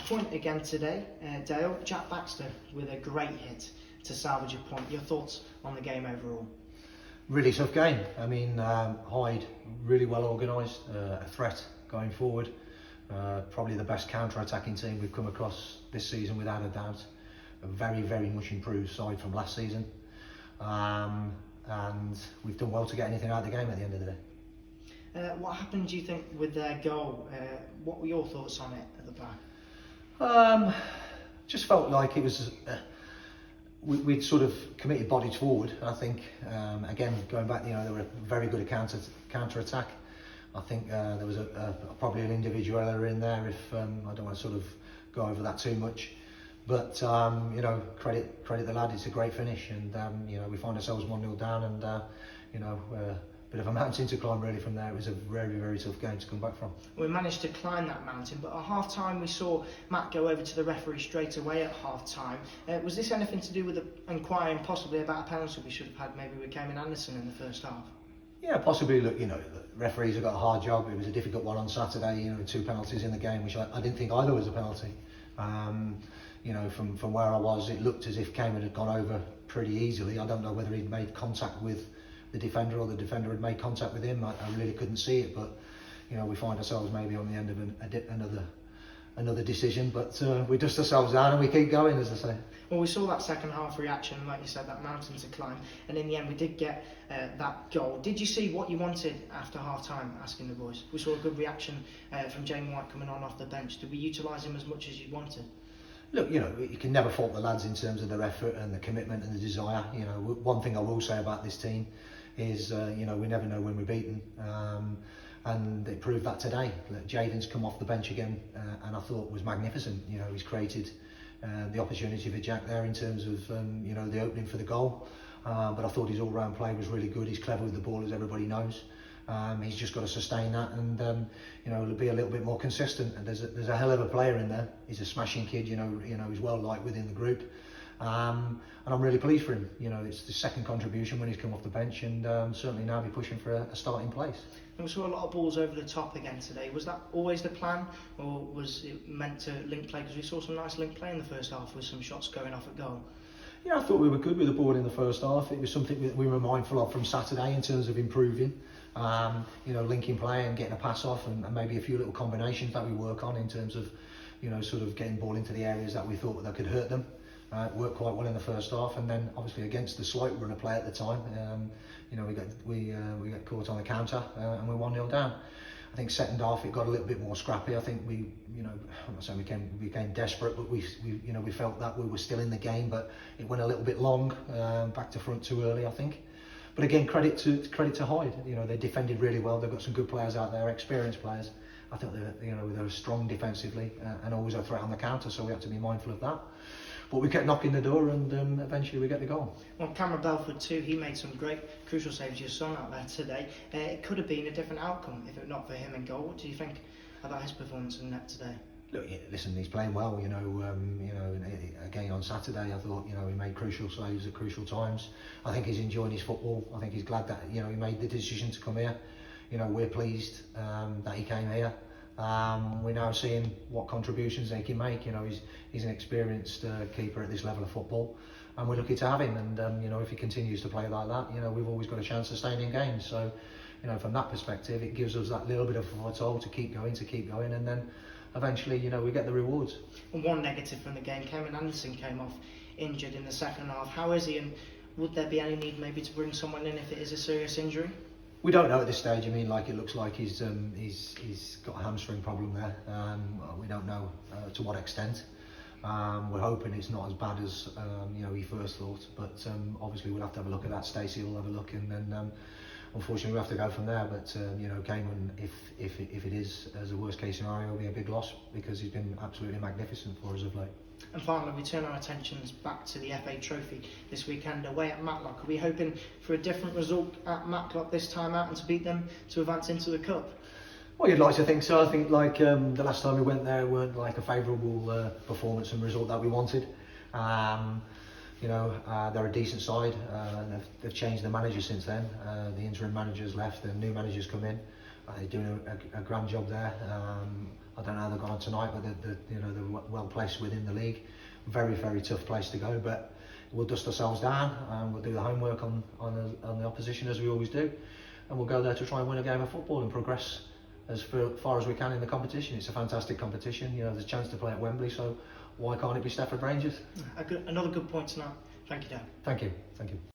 point again today, Dale. Jack Baxter with a great hit to salvage a point. Your thoughts on the game overall? Really tough game. I mean, Hyde really well organised, a threat going forward. Probably the best counter-attacking team we've come across this season, without a doubt. A very, very much improved side from last season, and we've done well to get anything out of the game at the end of the day. What happened, do you think, with their goal? What were your thoughts on it at the back? Just felt like it was. We'd sort of committed bodies forward. I think again, going back, they were very good at counter-attack. I think there was probably an individual error in there. If I don't want to sort of go over that too much, but credit the lad. It's a great finish, and we find ourselves 1-0 down, and bit of a mountain to climb really from there. It was a very, very tough game to come back from. We managed to climb that mountain, but at half time we saw Matt go over to the referee straight away at half time. Was this anything to do with inquiring possibly about a penalty we should have had maybe with Cayman Anderson in the first half? Yeah, possibly. Look, the referees have got a hard job. It was a difficult one on Saturday, 2 penalties in the game, which I didn't think either was a penalty. From where I was, it looked as if Cayman had gone over pretty easily. I don't know whether he'd made contact with the defender or the defender had made contact with him. I really couldn't see it, but we find ourselves maybe on the end of another decision, but we dust ourselves down and we keep going, as I say. Well, we saw that second half reaction, like you said, that mountain to climb, and in the end we did get that goal. Did you see what you wanted after half time, asking the boys? We saw a good reaction from James White coming on off the bench. Did we utilise him as much as you wanted? Look, you can never fault the lads in terms of their effort and the commitment and the desire. One thing I will say about this team is, we never know when we're beaten, and they proved that today. Jaden's come off the bench again, and I thought was magnificent. He's created the opportunity for Jack there in terms of, the opening for the goal. But I thought his all-round play was really good. He's clever with the ball, as everybody knows. He's just got to sustain that, and be a little bit more consistent. And there's a hell of a player in there. He's a smashing kid. He's well liked within the group, and I'm really pleased for him. It's the second contribution when he's come off the bench, and certainly now be pushing for a starting place. And we saw a lot of balls over the top again today. Was that always the plan, or was it meant to link play? Because we saw some nice link play in the first half with some shots going off at goal. Yeah, I thought we were good with the ball in the first half. It was something that we were mindful of from Saturday in terms of improving. Linking play and getting a pass off, and maybe a few little combinations that we work on in terms of, sort of getting ball into the areas that we thought that could hurt them. It worked quite well in the first half, and then obviously against the slight run of play at the time, we got caught on the counter, and we're 1-0 down. I think second half it got a little bit more scrappy. I think we, I'm not saying we became desperate, but we felt that we were still in the game, but it went a little bit long, back to front too early, I think. But again, credit to Hyde. They defended really well. They've got some good players out there, experienced players. I think they're strong defensively, and always a threat on the counter. So we have to be mindful of that. But we kept knocking the door, and eventually we get the goal. Well, Cameron Belford too. He made some great crucial saves. Your son out there today. It could have been a different outcome if it not for him in goal. What do you think about his performance in net today? Look, listen, he's playing well. Again on Saturday, I thought he made crucial saves at crucial times. I think he's enjoying his football. I think he's glad that he made the decision to come here. We're pleased that he came here. We're now seeing what contributions they can make. He's an experienced keeper at this level of football, and we're lucky to have him. And if he continues to play like that, we've always got a chance of staying in games. So, from that perspective, it gives us that little bit of a foothold to keep going, and then eventually, we get the rewards. And one negative from the game, Cayman Anderson came off injured in the second half. How is he, and would there be any need maybe to bring someone in if it is a serious injury? We don't know at this stage. It looks like he's got a hamstring problem there. We don't know to what extent. We're hoping it's not as bad as he first thought, but obviously we'll have to have a look at that. Stacey will have a look, and then unfortunately we'll have to go from there. But Cayman, if it is as a worst case scenario, will be a big loss, because he's been absolutely magnificent for us of late. And finally, we turn our attentions back to the FA Trophy this weekend away at Matlock. Are we hoping for a different result at Matlock this time out and to beat them to advance into the Cup? Well, you'd like to think so. I think the last time we went there weren't like a favourable performance and result that we wanted. They're a decent side. They've changed the manager since then. The interim manager's left, the new manager's come in. They're doing a grand job there. I don't know how they've gone on tonight, but they're well placed within the league. Very, very tough place to go, but we'll dust ourselves down and we'll do the homework on the opposition as we always do, and we'll go there to try and win a game of football and progress as far as we can in the competition. It's a fantastic competition. There's a chance to play at Wembley, so why can't it be Stafford Rangers? Another good point tonight. Thank you, Dan. Thank you. Thank you.